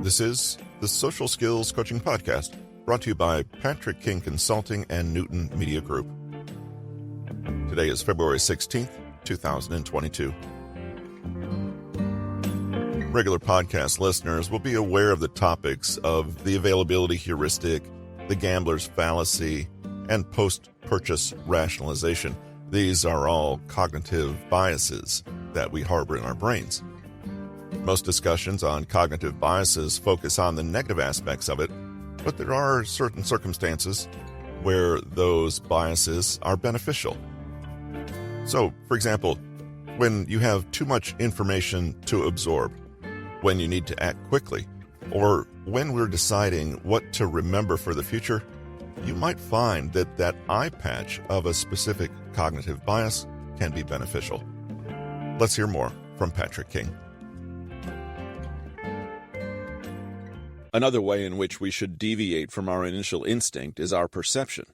This is the Social Skills Coaching Podcast, brought to you by Patrick King Consulting and Newton Media Group. Today is February 16th, 2022. Regular podcast listeners will be aware of the topics of the availability heuristic, the gambler's fallacy, and post-purchase rationalization. These are all cognitive biases that we harbor in our brains. Most discussions on cognitive biases focus on the negative aspects of it, but there are certain circumstances where those biases are beneficial. So, for example, when you have too much information to absorb, when you need to act quickly, or when we're deciding what to remember for the future, you might find that eye patch of a specific cognitive bias can be beneficial. Let's hear more from Patrick King. Another way in which we should deviate from our initial instinct is our perception.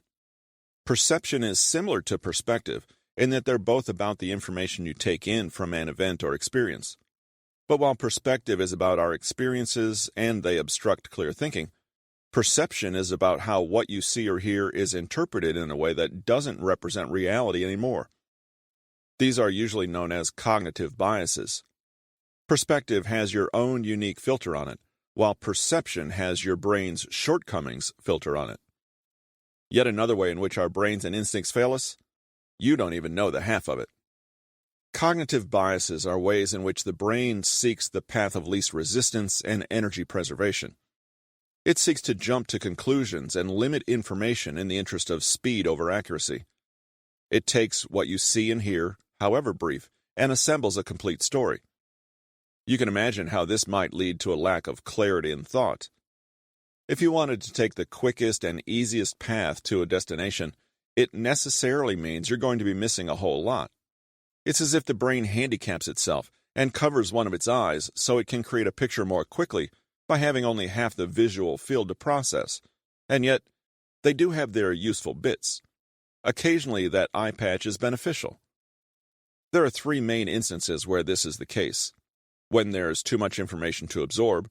Perception is similar to perspective in that they're both about the information you take in from an event or experience. But while perspective is about our experiences and they obstruct clear thinking, perception is about how what you see or hear is interpreted in a way that doesn't represent reality anymore. These are usually known as cognitive biases. Perspective has your own unique filter on it, while perception has your brain's shortcomings filter on it. Yet another way in which our brains and instincts fail us, you don't even know the half of it. Cognitive biases are ways in which the brain seeks the path of least resistance and energy preservation. It seeks to jump to conclusions and limit information in the interest of speed over accuracy. It takes what you see and hear, however brief, and assembles a complete story. You can imagine how this might lead to a lack of clarity in thought. If you wanted to take the quickest and easiest path to a destination, it necessarily means you're going to be missing a whole lot. It's as if the brain handicaps itself and covers one of its eyes so it can create a picture more quickly by having only half the visual field to process. And yet, they do have their useful bits. Occasionally, that eye patch is beneficial. There are three main instances where this is the case. When there's too much information to absorb.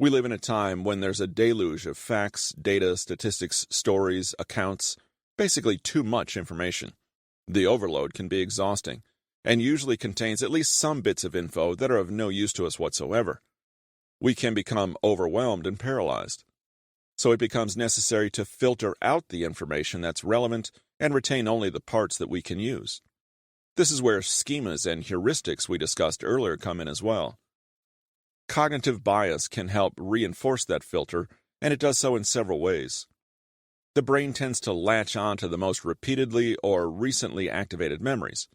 We live in a time when there's a deluge of facts, data, statistics, stories, accounts, basically too much information. The overload can be exhausting, and usually contains at least some bits of info that are of no use to us whatsoever. We can become overwhelmed and paralyzed. So it becomes necessary to filter out the information that's relevant and retain only the parts that we can use. This is where schemas and heuristics we discussed earlier come in as well. Cognitive bias can help reinforce that filter, and it does so in several ways. The brain tends to latch on to the most repeatedly or recently activated memories.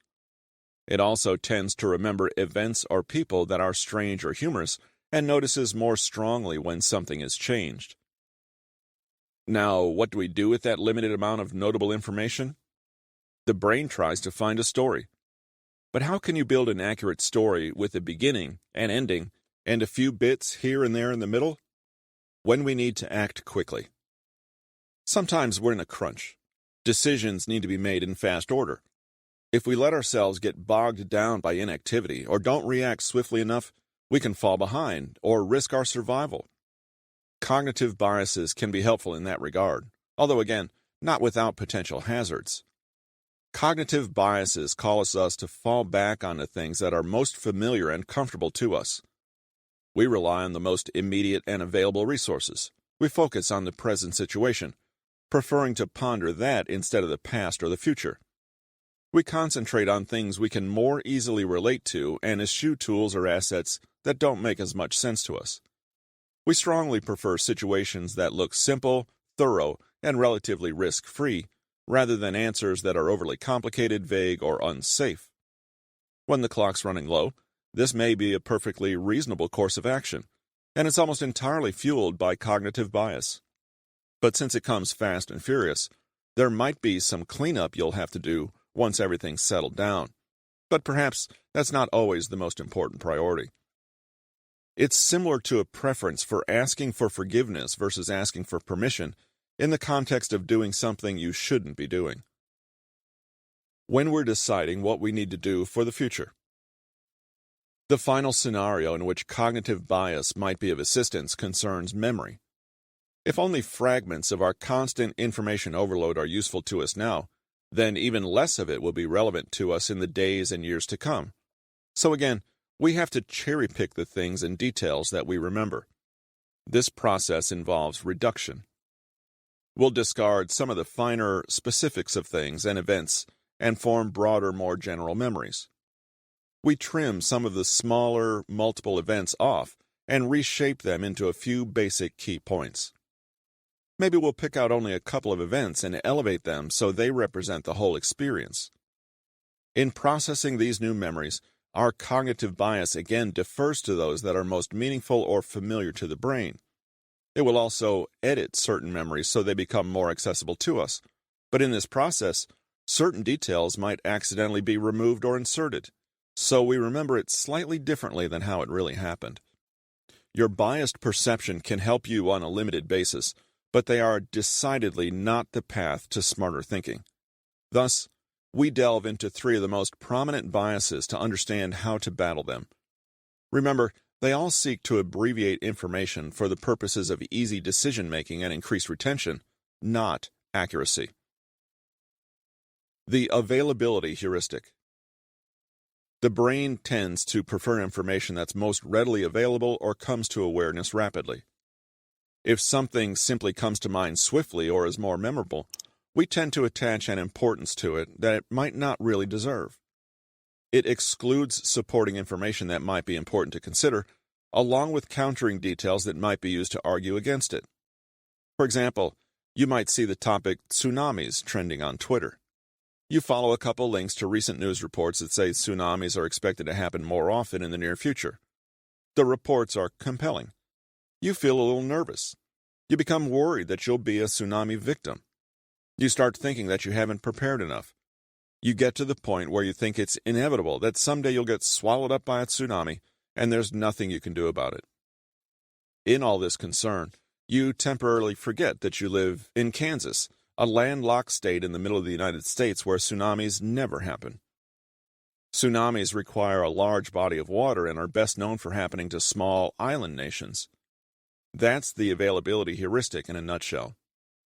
It also tends to remember events or people that are strange or humorous, and notices more strongly when something is changed. Now, what do we do with that limited amount of notable information? The brain tries to find a story. But how can you build an accurate story with a beginning, an ending, and a few bits here and there in the middle? When we need to act quickly. Sometimes we're in a crunch. Decisions need to be made in fast order. If we let ourselves get bogged down by inactivity or don't react swiftly enough, we can fall behind or risk our survival. Cognitive biases can be helpful in that regard, although again, not without potential hazards. Cognitive biases cause us to fall back onto things that are most familiar and comfortable to us. We rely on the most immediate and available resources. We focus on the present situation, preferring to ponder that instead of the past or the future. We concentrate on things we can more easily relate to and eschew tools or assets that don't make as much sense to us. We strongly prefer situations that look simple, thorough, and relatively risk-free, rather than answers that are overly complicated, vague, or unsafe. When the clock's running low, this may be a perfectly reasonable course of action, and it's almost entirely fueled by cognitive bias. But since it comes fast and furious, there might be some cleanup you'll have to do once everything's settled down. But perhaps that's not always the most important priority. It's similar to a preference for asking for forgiveness versus asking for permission in the context of doing something you shouldn't be doing. When we're deciding what we need to do for the future. The final scenario in which cognitive bias might be of assistance concerns memory. If only fragments of our constant information overload are useful to us now, then even less of it will be relevant to us in the days and years to come. So again, we have to cherry-pick the things and details that we remember. This process involves reduction. We'll discard some of the finer specifics of things and events and form broader, more general memories. We trim some of the smaller, multiple events off and reshape them into a few basic key points. Maybe we'll pick out only a couple of events and elevate them so they represent the whole experience. In processing these new memories, our cognitive bias again defers to those that are most meaningful or familiar to the brain. It will also edit certain memories so they become more accessible to us. But in this process, certain details might accidentally be removed or inserted, so we remember it slightly differently than how it really happened. Your biased perception can help you on a limited basis, but they are decidedly not the path to smarter thinking. Thus, we delve into three of the most prominent biases to understand how to battle them. Remember, they all seek to abbreviate information for the purposes of easy decision-making and increased retention, not accuracy. The availability heuristic. The brain tends to prefer information that's most readily available or comes to awareness rapidly. If something simply comes to mind swiftly or is more memorable, we tend to attach an importance to it that it might not really deserve. It excludes supporting information that might be important to consider, along with countering details that might be used to argue against it. For example, you might see the topic tsunamis trending on Twitter. You follow a couple links to recent news reports that say tsunamis are expected to happen more often in the near future. The reports are compelling. You feel a little nervous. You become worried that you'll be a tsunami victim. You start thinking that you haven't prepared enough. You get to the point where you think it's inevitable that someday you'll get swallowed up by a tsunami, and there's nothing you can do about it. In all this concern, you temporarily forget that you live in Kansas, a landlocked state in the middle of the United States where tsunamis never happen. Tsunamis require a large body of water and are best known for happening to small island nations. That's the availability heuristic in a nutshell.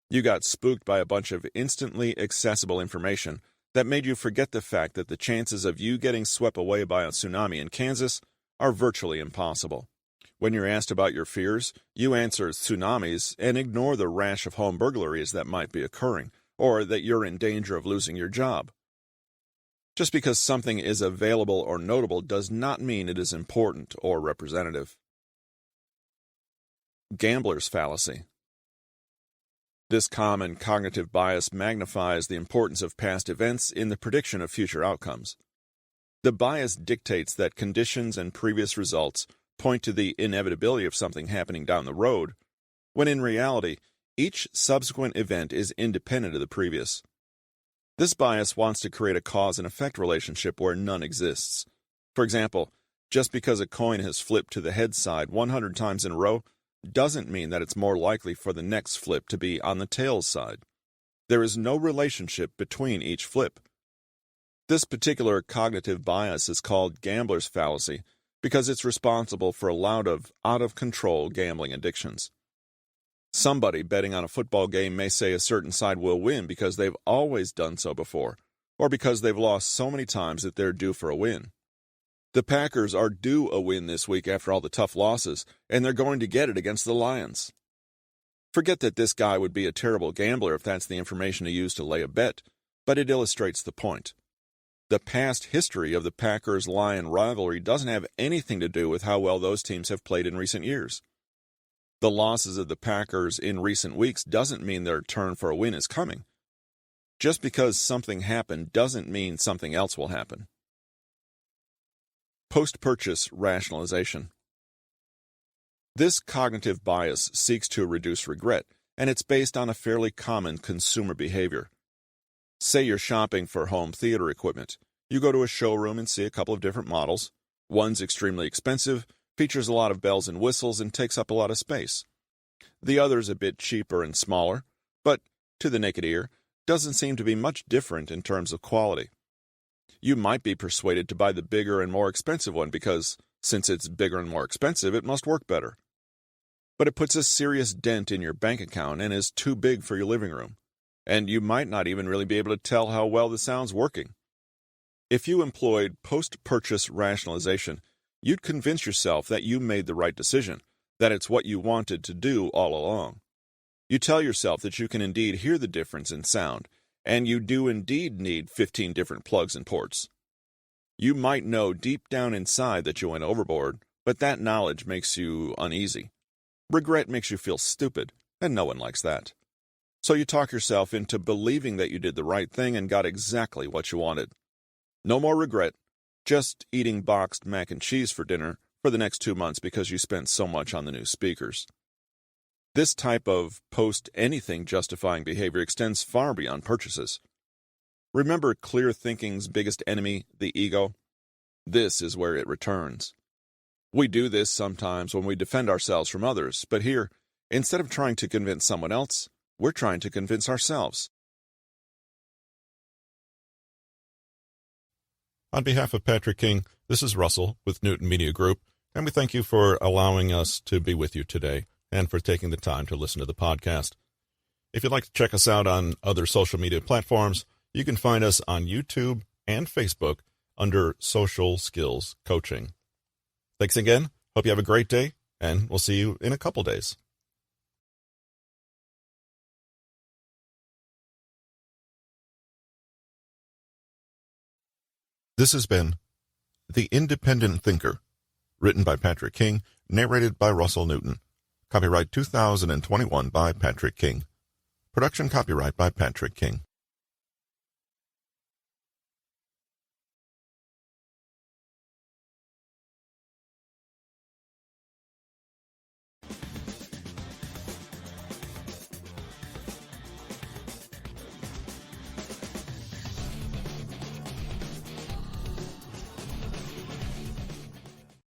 You got spooked by a bunch of instantly accessible information that made you forget the fact that the chances of you getting swept away by a tsunami in Kansas are virtually impossible. When you're asked about your fears, you answer tsunamis and ignore the rash of home burglaries that might be occurring, or that you're in danger of losing your job. Just because something is available or notable does not mean it is important or representative. Gambler's fallacy. This common cognitive bias magnifies the importance of past events in the prediction of future outcomes. The bias dictates that conditions and previous results point to the inevitability of something happening down the road, when in reality, each subsequent event is independent of the previous. This bias wants to create a cause and effect relationship where none exists. For example, just because a coin has flipped to the head side 100 times in a row doesn't mean that it's more likely for the next flip to be on the tails side. There is no relationship between each flip. This particular cognitive bias is called gambler's fallacy because it's responsible for a lot of out-of-control gambling addictions. Somebody betting on a football game may say a certain side will win because they've always done so before, or because they've lost so many times that they're due for a win. The Packers are due a win this week after all the tough losses, and they're going to get it against the Lions. Forget that this guy would be a terrible gambler if that's the information he used to lay a bet, but it illustrates the point. The past history of the Packers-Lion rivalry doesn't have anything to do with how well those teams have played in recent years. The losses of the Packers in recent weeks doesn't mean their turn for a win is coming. Just because something happened doesn't mean something else will happen. Postpurchase rationalization. This cognitive bias seeks to reduce regret, and it's based on a fairly common consumer behavior. Say you're shopping for home theater equipment. You go to a showroom and see a couple of different models. One's extremely expensive, features a lot of bells and whistles, and takes up a lot of space. The other's a bit cheaper and smaller, but, to the naked ear, doesn't seem to be much different in terms of quality. you might be persuaded to buy the bigger and more expensive one because, since it's bigger and more expensive, it must work better. But it puts a serious dent in your bank account and is too big for your living room, and you might not even really be able to tell how well the sound's working. If you employed post-purchase rationalization, you'd convince yourself that you made the right decision, that it's what you wanted to do all along. You tell yourself that you can indeed hear the difference in sound, and you do indeed need 15 different plugs and ports. You might know deep down inside that you went overboard, but that knowledge makes you uneasy. Regret makes you feel stupid, and no one likes that. So you talk yourself into believing that you did the right thing and got exactly what you wanted. No more regret, just eating boxed mac and cheese for dinner for the next 2 months because you spent so much on the new speakers. This type of post-anything justifying behavior extends far beyond purchases. Remember clear thinking's biggest enemy, the ego? This is where it returns. We do this sometimes when we defend ourselves from others, but here, instead of trying to convince someone else, we're trying to convince ourselves. On behalf of Patrick King, this is Russell with Newton Media Group, and we thank you for allowing us to be with you today and for taking the time to listen to the podcast. If you'd like to check us out on other social media platforms, you can find us on YouTube and Facebook under Social Skills Coaching. Thanks again. Hope you have a great day, and we'll see you in a couple days. This has been The Independent Thinker, written by Patrick King, narrated by Russell Newton. Copyright 2021 by Patrick King. Production copyright by Patrick King.